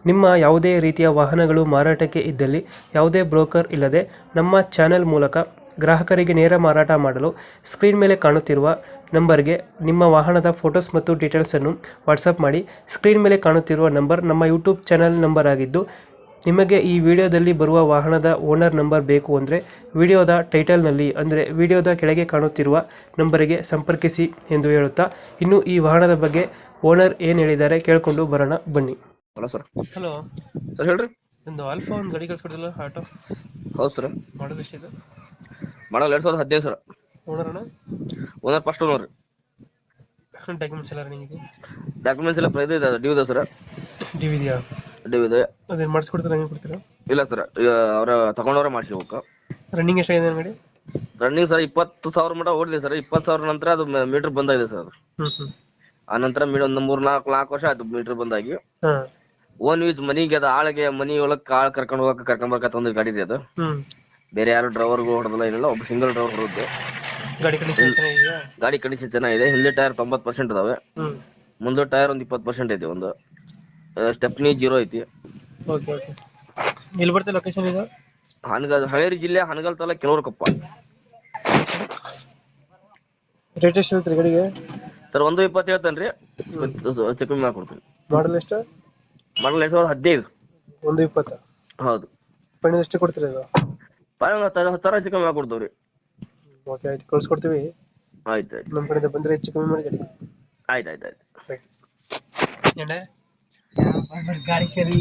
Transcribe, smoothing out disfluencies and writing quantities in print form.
ನಿಮ್ಮ ಯಾವುದೇ ರೀತಿಯ ವಾಹನಗಳು ಮಾರಾಟಕ್ಕೆ ಇದ್ದಲ್ಲಿ ಯಾವುದೇ ಬ್ರೋಕರ್ ಇಲ್ಲದೆ ನಮ್ಮ ಚಾನೆಲ್ ಮೂಲಕ ಗ್ರಾಹಕರಿಗೆ ನೇರ ಮಾರಾಟ ಮಾಡಲು ಸ್ಕ್ರೀನ್ ಮೇಲೆ ಕಾಣುತ್ತಿರುವ ನಂಬರ್ಗೆ ನಿಮ್ಮ ವಾಹನದ ಫೋಟೋಸ್ ಮತ್ತು ಡೀಟೇಲ್ಸನ್ನು ವಾಟ್ಸಪ್ ಮಾಡಿ. ಸ್ಕ್ರೀನ್ ಮೇಲೆ ಕಾಣುತ್ತಿರುವ ನಂಬರ್ ನಮ್ಮ ಯೂಟ್ಯೂಬ್ ಚಾನೆಲ್ ನಂಬರ್ ಆಗಿದ್ದು, ನಿಮಗೆ ಈ ವಿಡಿಯೋದಲ್ಲಿ ಬರುವ ವಾಹನದ ಓನರ್ ನಂಬರ್ ಬೇಕು ಅಂದರೆ ವಿಡಿಯೋದ ಟೈಟಲ್ನಲ್ಲಿ ಅಂದರೆ ವಿಡಿಯೋದ ಕೆಳಗೆ ಕಾಣುತ್ತಿರುವ ನಂಬರಿಗೆ ಸಂಪರ್ಕಿಸಿ ಎಂದು ಹೇಳುತ್ತಾ, ಇನ್ನು ಈ ವಾಹನದ ಬಗ್ಗೆ ಓನರ್ ಏನು ಹೇಳಿದ್ದಾರೆ ಕೇಳಿಕೊಂಡು ಬರೋಣ ಬನ್ನಿ. Hello sir. ಹಲೋ ಸರ್ ಹೇಳ್ರಿ. ಒಂದು ಆಲ್ಫಾ ಒಂದು ಗಾಡಿ ಕಳ್ಸ್ಕೊಡಿಲ್ಲ ಆಟೋ, ಹೌದು ಸರ್. ಮಾಡೋದು ಎಷ್ಟಿದೆ? ಮಾಡಲ್ 2015 ಸರ್. ಓನರ್ ಅಣ್ಣ? Owner first owner. ಡಾಕ್ಯುಮೆಂಟ್ಸ್ ಎಲ್ಲ ರನ್ನಿಂಗ್ ಇದೆ? ಡಾಕ್ಯುಮೆಂಟ್ಸ್ ಎಲ್ಲ ಪ್ರೈಸ್ ಇದೆ, ಡ್ಯೂ ಇದೆ ಸರ್. ಡ್ಯೂ ಇದೆಯಾ? ಡ್ಯೂ ಇದೆ. ಅದೇನು ಮಾಡಿಸ್ಕೊಡ್ತೀರಾ, ಹೆಂಗೆ ಕೊಡ್ತೀರಾ? ಇಲ್ಲ ಸರ್, ಅವ್ರ ತಗೊಂಡವ್ರೆ ಮಾಡಿಸ್ಬೇಕು. ರನ್ನಿಂಗ್ ಎಷ್ಟಾಗಿದೆ ಗಾಡಿ? ರನ್ನಿಂಗ್ ಸರ್ 20,000 ಮಟ ಓಡಿದೆ ಸರ್. 20,000 ನಂತರ ಅದು ಮೀಟರ್ ಬಂದಾಗಿದೆ ಸರ್. ಅದು ಆ ನಂತರ ಒಂದು 3-4 ವರ್ಷ ಆಯ್ತು ಮೀಟರ್ ಬಂದಾಗಿ. ಹಾಂ. ಓನ್ ಯೂಸ್ ಮನಿಗೆ, ಅದು ಆಳಿಗೆ ಮನಿ ಒಳಗೆ ಆಳ್ ಕರ್ಕೊಂಡು ಹೋಗಕ್ಕೆ ಕರ್ಕೊಂಬರ್ಕತ್ತ ಒಂದು ಗಾಡಿ ಇದೆ ಅದು. ಬೇರೆ ಯಾರು ಡ್ರೈವರ್ಗಳು ಹೊಡೆದಿಲ್ಲ, ಏನಿಲ್ಲ, ಒಬ್ಬ ಸಿಂಗಲ್ ಡ್ರೈವರ್ ಹೊರದ್ದು. ಗಾಡಿ ಕಂಡೀಷನ್ ಚೆನ್ನಾಗಿದೆಯಾ? ಗಾಡಿ ಕಂಡೀಷನ್ ಚೆನ್ನಾಗಿದೆ. ಹಿಂದೆ ಟೈರ್ 90% ಇದಾವೆ, ಮುಂದೆ ಟೈರ್ ಒಂದು 20% ಐತಿ. ಒಂದು ಸ್ಟೆಪ್ನಿ 0 ಐತಿ. Okay okay. ಎಲ್ಲಿ ಬರ್ತದೆ ಲೊಕೇಶನ್ ಇದು? ಹಾವೇರಿ ಜಿಲ್ಲೆ ಹನಗಲ್ ತಾಲೂಕು ಕೆಲವರಕೊಪ್ಪ. ರೇಟ್ ಎಷ್ಟು ಹೇಳ್ತೀರಿ ಗಾಡಿಗೆ? ಸರ್ 120 ಹೇಳ್ತೇನೆ ರೀ, ಕಮ್ಮಿ ಮಾಡ್ಕೊಡ್ತೀನಿ. ಮಾಡಲ್ ಎಷ್ಟು? ಮಾಡಲ್ 2015. 120? ಹೌದು. ಫೈನಲ್ ಎಷ್ಟು ಕೊಡ್ತೀರಿ ಇದು? 10,000 ಹೆಚ್ಚು ಕಮ್ಮಿ ಮಾಡ್ಕೊಡ್ತೀವಿ ರೀ. ಓಕೆ ಆಯ್ತು, ಕಳ್ಸ್ಕೊಡ್ತೀವಿ. ಆಯ್ತು ಆಯ್ತು. ನಮ್ಮ ಕಡೆಯಿಂದ ಬಂದರೆ ಹೆಚ್ಚು ಕಮ್ಮಿ ಮಾಡಿ ಗಾಡಿ. ಆಯ್ತು ಆಯ್ತು ಆಯ್ತು. ಗಾಡಿ ಸರಿ